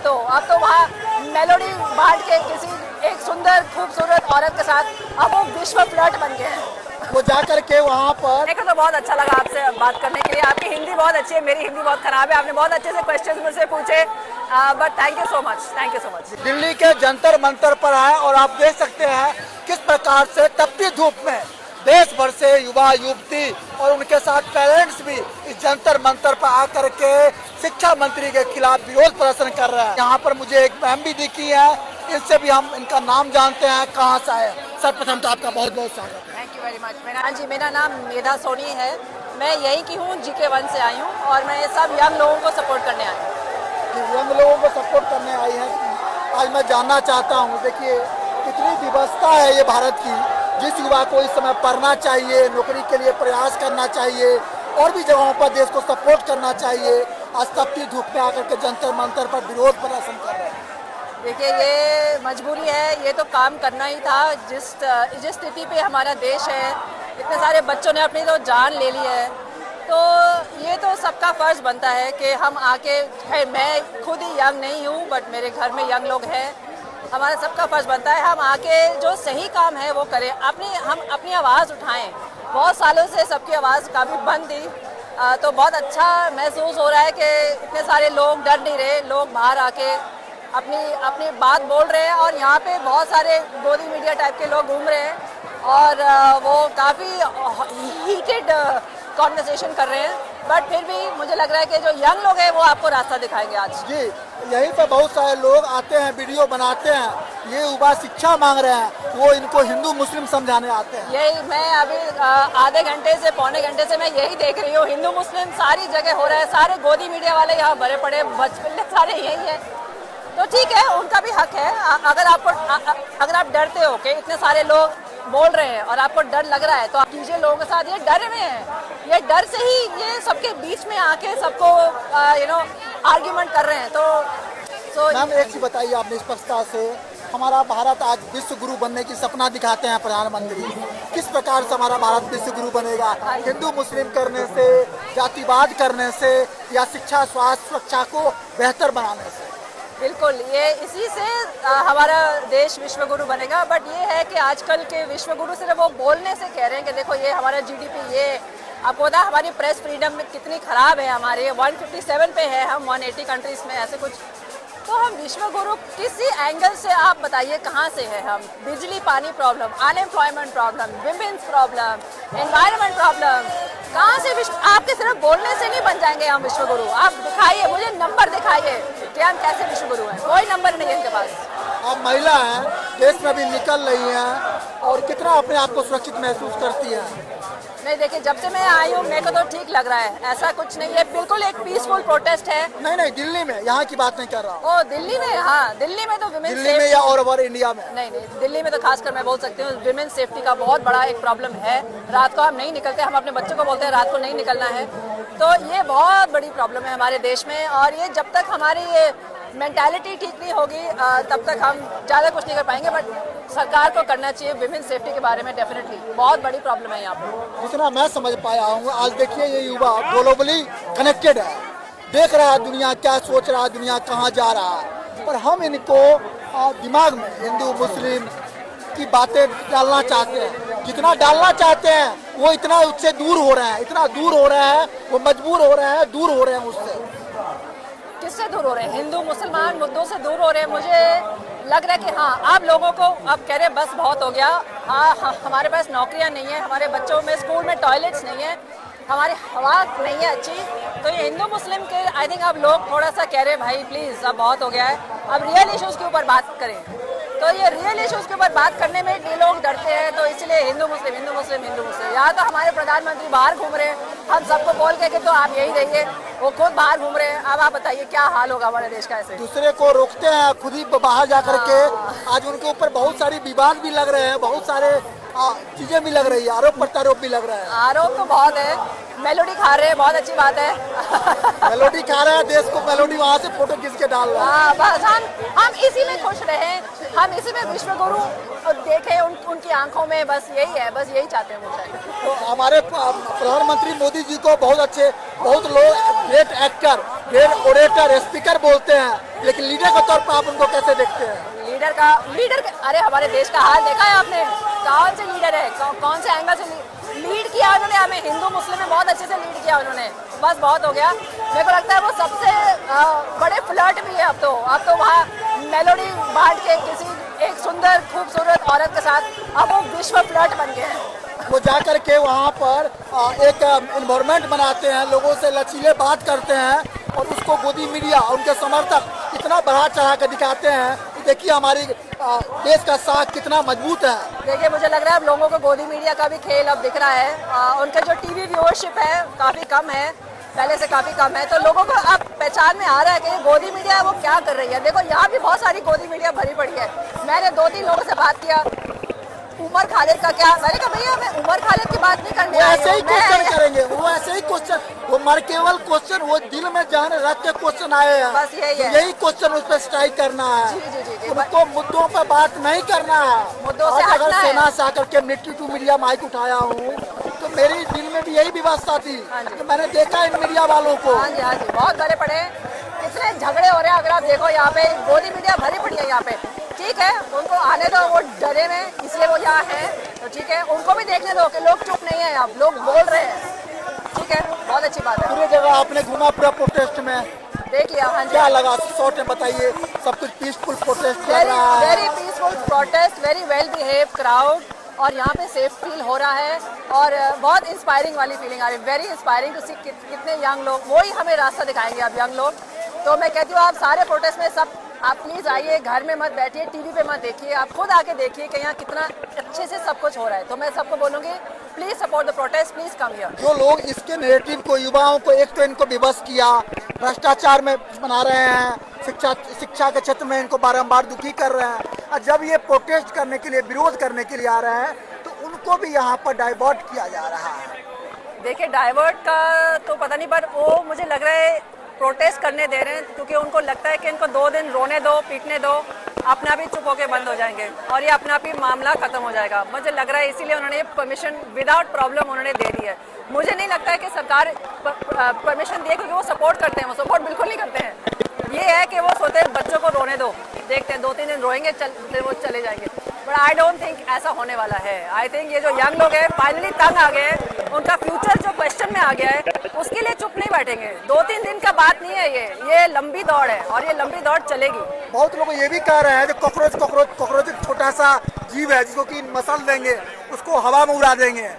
अब तो वहाँ मेलोडी बांट के किसी एक सुंदर खूबसूरत औरत के साथ अब वो विश्व फ्लर्ट बन गए हैं। वो जा करके वहाँ पर। मेरे को तो बहुत अच्छा लगा आपसे बात करने के लिए। आपकी हिंदी बहुत अच्छी है, मेरी हिंदी बहुत खराब है। आपने बहुत अच्छे से क्वेश्चंस मुझसे पूछे, but thank you so much, thank you so much. Delhi के जंतर मंतर पर आए और आप देख सकते हैं किस प्रकार से तपती धूप में देश भर से युवा युवती और उनके साथ पेरेंट्स भी इस जंतर मंतर पर आकर के शिक्षा मंत्री के खिलाफ विरोध प्रदर्शन कर रहे हैं। यहाँ पर मुझे एक मैम भी दिखी है, इनसे भी हम इनका नाम जानते हैं, कहाँ से आए। सर्वप्रथम तो आपका बहुत बहुत स्वागत है। Thank you very much. हाँ जी, मेरा नाम मेधा सोनी है, मैं यहीं की हूँ, GK1 से आई हूँ और मैं सब यंग लोगों को सपोर्ट करने आई हूँ। यंग लोगों को सपोर्ट करने आई हैं। आज मैं जानना चाहता हूँ, देखिए कितनी व्यवस्था है ये भारत की, जिस युवा को इस समय पढ़ना चाहिए, नौकरी के लिए प्रयास करना चाहिए और भी जगहों पर देश को सपोर्ट करना चाहिए, आज तपती धूप में आकर के जंतर मंतर पर विरोध प्रदर्शन कर रहे हैं। देखिए, ये मजबूरी है, ये तो काम करना ही था। जिस स्थिति पे हमारा देश है, इतने सारे बच्चों ने अपनी तो जान ले ली है, तो ये तो सबका फर्ज बनता है कि हम आके, मैं खुद ही यंग नहीं हूँ बट मेरे घर में यंग लोग हैं, हमारा सबका फर्ज बनता है हम आके जो सही काम है वो करें, हम अपनी आवाज़ उठाएं। बहुत सालों से सबकी आवाज़ काफ़ी बंद थी, तो बहुत अच्छा महसूस हो रहा है कि इतने सारे लोग डर नहीं रहे, लोग बाहर आके अपनी बात बोल रहे हैं और यहाँ पे बहुत सारे गोदी मीडिया टाइप के लोग घूम रहे हैं और वो काफ़ी हीटेड कॉन्वर्सेशन कर रहे हैं, बट फिर भी मुझे लग रहा है कि जो यंग लोग हैं वो आपको रास्ता दिखाएंगे आज। जी, यहीं पर बहुत सारे लोग आते हैं, वीडियो बनाते हैं, ये युवा शिक्षा मांग रहे हैं, वो इनको हिंदू मुस्लिम समझाने आते हैं। यही मैं अभी आधे घंटे से पौने घंटे से मैं यही देख रही हूँ, हिंदू मुस्लिम सारी जगह हो रहा है, सारे गोदी मीडिया वाले यहाँ भरे पड़े, बचपन सारे यही है, तो ठीक है, उनका भी हक है। अगर आप डरते हो कि इतने सारे लोग बोल रहे हैं और आपको डर लग रहा है, तो आप कीजिए लोगों के साथ। ये डर में है, ये डर से ही ये सबके बीच में आके सबको आर्ग्यूमेंट कर रहे हैं। तो मैम एक चीज बताइए आप निष्पक्षता से, हमारा भारत आज विश्व गुरु बनने की सपना दिखाते हैं प्रधानमंत्री, किस प्रकार से हमारा भारत विश्व गुरु बनेगा? हिंदू मुस्लिम करने से, जातिवाद करने से, या शिक्षा स्वास्थ्य सुरक्षा को बेहतर बनाने से? बिल्कुल, ये इसी से हमारा देश विश्व गुरु बनेगा। बट ये है कि आजकल के विश्व गुरु सिर्फ वो बोलने से कह रहे हैं कि देखो ये हमारा GDP, ये आपको पता है हमारी प्रेस फ्रीडम कितनी ख़राब है, हमारे 157 पे है, हम 180 कंट्रीज़ में ऐसे कुछ, तो हम विश्व गुरु किसी एंगल से आप बताइए कहाँ से है हम? बिजली पानी problem, unemployment problem, women's problem, environment problem, कहाँ से विश्व? आपके सिर्फ बोलने से नहीं बन जाएंगे हम विश्व गुरु। आप दिखाइए, मुझे नंबर दिखाइए कि हम कैसे विश्व गुरु हैं, कोई नंबर नहीं है इनके पास। आप महिला हैं, देश में भी निकल रही हैं और कितना अपने आप को सुरक्षित महसूस करती हैं? नहीं, देखिए, जब से मैं आई हूँ मेरे को तो ठीक लग रहा है, ऐसा कुछ नहीं है, बिल्कुल एक पीसफुल प्रोटेस्ट है। नहीं, दिल्ली में, यहाँ की बात नहीं कर रहा हूँ। ओ दिल्ली में, हाँ, दिल्ली में तो विमेन दिल्ली में या और ओवर इंडिया में? नहीं, दिल्ली में तो खासकर मैं बोल सकती हूँ विमेन सेफ्टी का बहुत बड़ा एक प्रॉब्लम है। रात को हम नहीं निकलते, हम अपने बच्चों को बोलते हैं रात को नहीं निकलना है, तो ये बहुत बड़ी प्रॉब्लम है हमारे देश में। और ये जब तक हमारी ये मेंटालिटी ठीक नहीं होगी तब तक हम ज़्यादा कुछ नहीं कर पाएंगे, बट सरकार को करना चाहिए विमेन सेफ्टी के बारे में। डेफिनेटली बहुत बड़ी प्रॉब्लम है यहाँ पर। जितना मैं समझ पाया हूँ, आज देखिए ये युवा ग्लोबली कनेक्टेड है, देख रहा है दुनिया क्या सोच रहा है, दुनिया कहाँ जा रहा है, पर हम इनको दिमाग में हिंदू मुस्लिम की बातें डालना चाहते हैं। जितना डालना चाहते हैं वो इतना उससे दूर हो रहे हैं, इतना दूर हो रहे हैं, वो मजबूर हो रहे हैं, दूर हो रहे हैं उससे। किससे दूर हो रहे हैं? हिंदू मुसलमान मुद्दों से दूर हो रहे हैं। मुझे लग रहा है कि हाँ, आप लोगों को अब कह रहे बस बहुत हो गया, हाँ, हमारे पास नौकरियां नहीं है, हमारे बच्चों में स्कूल में टॉयलेट्स नहीं है, हमारी हवा नहीं है अच्छी, तो ये हिंदू मुस्लिम के आई थिंक अब लोग थोड़ा सा कह रहे हैं भाई प्लीज़ अब बहुत हो गया है, अब रियल इश्यूज़ के ऊपर बात करें। तो ये रियल इश्यूज़ के ऊपर बात करने में ये लोग डरते हैं, तो इसलिए हिंदू मुस्लिम। यहाँ तो हमारे प्रधानमंत्री बाहर घूम रहे हैं, हम सबको बोल के कि तो आप यही रहिए, वो खुद बाहर घूम रहे हैं। अब आप बताइए क्या हाल होगा हमारे देश का? ऐसे दूसरे को रोकते हैं, खुद ही बाहर जा करके। आज उनके ऊपर बहुत सारी विवाद भी लग रहे हैं, बहुत सारे चीजें भी लग रही है, आरोप प्रत्यारोप भी लग रहा है। आरोप तो बहुत है, मेलोडी खा रहे हैं, बहुत अच्छी बात है। मेलोडी खा रहे हैं, देश को मेलोडी वहाँ से फोटो खींच के डाल रहे हैं। हाँ, बस हम इसी में खुश रहे, हम इसी में विश्व गुरु देखें उनकी आंखों में, बस यही है, बस यही चाहते हैं मुझे। तो हमारे प्रधानमंत्री मोदी जी को बहुत अच्छे, बहुत लोग great actor, great orator, speaker बोलते हैं, लेकिन लीडर के तौर पर आप उनको कैसे देखते हैं? लीडर अरे हमारे देश का हाल देखा है आपने? कौन से लीडर है, कौन से एंगल से लीड किया उन्होंने? हमें हिंदू मुस्लिम में बहुत अच्छे से लीड किया उन्होंने, बस बहुत हो गया। मेरे को लगता है वो सबसे बड़े फ्लर्ट भी है अब तो वहाँ मेलोडी बांट के किसी एक सुंदर खूबसूरत औरत के साथ अब वो विश्व फ्लर्ट बन गए हैं। वो जा कर के वहाँ पर एक इन्वायरमेंट बनाते हैं, लोगों से लचीले बात करते हैं और उसको गोदी मीडिया उनके समर्थक इतना बढ़ा चढ़ा कर दिखाते हैं। देखिए हमारी देश का साख कितना मजबूत है। देखिए मुझे लग रहा है अब लोगों को गोदी मीडिया का भी खेल अब दिख रहा है। उनका जो टीवी व्यूअरशिप है काफ़ी कम है, पहले से काफ़ी कम है, तो लोगों को अब पहचान में आ रहा है कि गोदी मीडिया वो क्या कर रही है। देखो यहाँ भी बहुत सारी गोदी मीडिया भरी पड़ी है। मैंने 2-3 लोगों से बात किया, उमर खालिद का क्या, मैंने कहा भैया मैं उमर खालिद की बात नहीं करने आई हूं। ऐसे ही क्वेश्चन करेंगे, वो ऐसे ही क्वेश्चन, वो मर केवल क्वेश्चन, वो दिल में जान रख के क्वेश्चन आए हैं, बस यही है, यही क्वेश्चन उस पर स्ट्राइक करना है। जी। उनको मुद्दों पर बात नहीं करना है। मुद्दों से अगर हटना है। सेना से आकर के मिट्टी टू मीडिया माइक उठाया हूँ तो मेरी दिल में भी यही व्यवस्था थी कि मैंने देखा इन मीडिया वालों को। हाँ जी बहुत भरे पड़े हैं, कितने झगड़े हो रहे हैं। अगर आप देखो यहाँ पे गोदी मीडिया भरी पड़ी है यहाँ पे, ठीक है उनको आने दो, वो डरे में इसलिए वो यहाँ है, तो ठीक है उनको भी देखने दो कि लोग चुप नहीं है, अब लोग बोल रहे हैं, ठीक है बहुत अच्छी बात है। पूरी जगह आपने घूमा पूरा प्रोटेस्ट में, देख लिया। हाँ जी क्या लगा शॉर्ट में बताइए? सब कुछ पीसफुल प्रोटेस्ट लग रहा है। Very peaceful protest, very well behave crowd, और यहाँ पे सेफ फील हो रहा है और बहुत इंस्पायरिंग वाली फीलिंग आ रही है। वेरी इंस्पायरिंग टू सी कितने यंग लोग, वही हमें रास्ता दिखाएंगे अब यंग लोग। तो मैं कहती हूँ आप सारे प्रोटेस्ट में सब आप प्लीज़ आइए, घर में मत बैठिए, टीवी पे मत देखिए, आप खुद आके देखिए कि यहाँ कितना अच्छे से सब कुछ हो रहा है। तो मैं सबको बोलूँगी please support the protest, please come here. जो लोग इसके नैरेटिव को, युवाओं को एक तो इनको विवश किया, भ्रष्टाचार में बना रहे हैं, शिक्षा के क्षेत्र में इनको बारंबार दुखी कर रहे हैं, और जब ये प्रोटेस्ट करने के लिए, विरोध करने के लिए आ रहे हैं तो उनको भी यहाँ पर डाइवर्ट किया जा रहा है। देखिए डाइवर्ट का तो पता नहीं, पर वो मुझे लग रहा है प्रोटेस्ट करने दे रहे हैं क्योंकि उनको लगता है कि इनको 2 दिन रोने दो, पीटने दो, अपने आप ही चुप होके बंद हो जाएंगे और ये अपने आप ही मामला खत्म हो जाएगा। मुझे लग रहा है इसीलिए उन्होंने ये परमिशन विदाउट प्रॉब्लम उन्होंने दे दी है। मुझे नहीं लगता है कि सरकार परमिशन दिए क्योंकि वो सपोर्ट करते हैं, वो सपोर्ट बिल्कुल नहीं करते हैं। ये है कि वो सोचते हैं बच्चों को रोने दो, देखते हैं 2-3 दिन रोएंगे, फिर वो चले जाएंगे। बट आई डोंट थिंक ऐसा होने वाला है। आई थिंक ये जो यंग लोग हैं फाइनली तंग आ गए, उनका फ्यूचर जो क्वेश्चन में आ गया है, उसके लिए चुप नहीं बैठेंगे। 2-3 दिन का बात नहीं है, ये लंबी दौड़ है और ये लंबी दौड़ चलेगी। बहुत लोग ये भी कह रहे हैं कि कॉकरोच एक छोटा सा जीव है जिसको कि मसल देंगे, उसको हवा में उड़ा देंगे।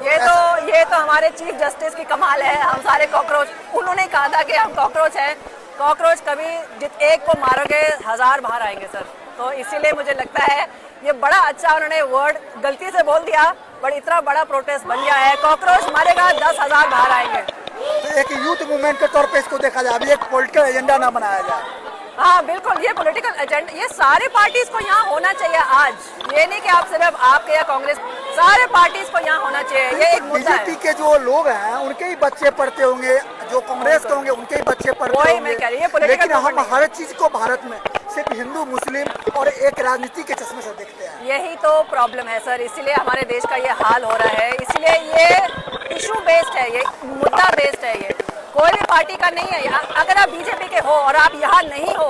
ये तो हमारे चीफ जस्टिस की कमाल है। हम सारे कॉकरोच, उन्होंने कहा था कि हम कॉकरोच हैं। कॉकरोच कभी एक को मारोगे 1000 बाहर आएंगे सर। तो इसीलिए मुझे लगता है ये बड़ा अच्छा उन्होंने वर्ड गलती से बोल दिया, बट इतना बड़ा प्रोटेस्ट बन गया है। कॉकरोच मारेगा 10,000 बाहर आएंगे। तो एक यूथ मूवमेंट के तौर पे इसको देखा जाए, अभी एक पॉलिटिकल एजेंडा ना बनाया जाए। हाँ बिल्कुल, ये पॉलिटिकल एजेंडा, ये सारे पार्टीज को यहाँ होना चाहिए आज। ये नहीं कि आप सिर्फ आपके या कांग्रेस, सारे पार्टीज को यहाँ होना चाहिए। ये एक मुद्दा है। बीजेपी के जो लोग हैं उनके ही बच्चे पढ़ते होंगे, जो कांग्रेस के होंगे उनके ही बच्चे पढ़ते होंगे। मैं कह रही हूँ, लेकिन हम हर चीज को भारत में सिर्फ हिंदू मुस्लिम और एक राजनीति के चश्मे से देखते हैं। यही तो प्रॉब्लम है सर, इसीलिए हमारे देश का ये हाल हो रहा है। इसलिए ये इशू बेस्ड है, ये मुद्दा बेस्ड है। ये कोई भी पार्टी का नहीं है। अगर आप बीजेपी के हो और आप यहाँ नहीं हो,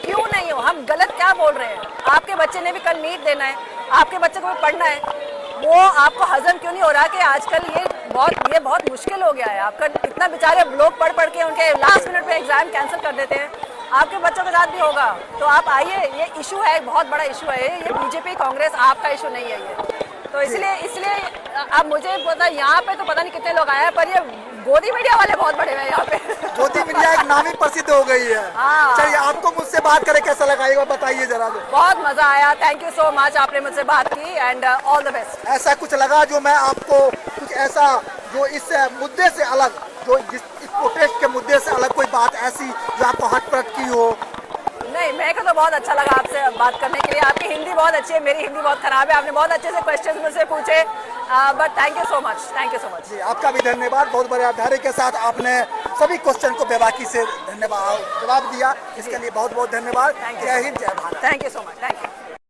क्यों नहीं हो? हम गलत क्या बोल रहे हैं? आपके बच्चे ने भी कल नीट देना है, आपके बच्चे को भी पढ़ना है, वो आपको हजम क्यों नहीं हो रहा कि आजकल ये बहुत मुश्किल हो गया है। आपका इतना बेचारे लोग पढ़ के उनके लास्ट मिनट पे एग्जाम कैंसिल कर देते हैं, आपके बच्चों के साथ भी होगा। तो आप आइए, ये इशू है, बहुत बड़ा इशू है ये बीजेपी कांग्रेस आपका इशू नहीं है ये। तो इसलिए अब मुझे पता, यहाँ पे तो पता नहीं कितने लोग आए हैं, पर ये गोदी मीडिया वाले बहुत बड़े हैं यहाँ पे। गोदी मीडिया एक नाम ही प्रसिद्ध हो गई है। हाँ। चलिए, आपको मुझसे बात करके कैसा लगा ये बताइए जरा। बहुत मजा आया, थैंक यू सो मच, आपने मुझसे बात की एंड ऑल द बेस्ट। ऐसा कुछ लगा जो मैं आपको कुछ ऐसा जो इस मुद्दे से अलग, जो इस प्रोटेस्ट के मुद्दे से अलग कोई बात ऐसी जो आपको हटपट की हो? नहीं, मेरे को तो बहुत अच्छा लगा आपसे बात करने के लिए। आपकी हिंदी बहुत अच्छी है, मेरी हिंदी बहुत खराब है। आपने बहुत अच्छे से क्वेश्चंस मुझसे पूछे, but thank you so much, thank you so much. जी, आपका भी धन्यवाद। बहुत बड़े धैर्य के साथ आपने सभी क्वेश्चन को बेबाकी से जवाब दिया, इसके लिए बहुत बहुत धन्यवाद। जय हिंद, जय Bharat. Thank you so much, thank you.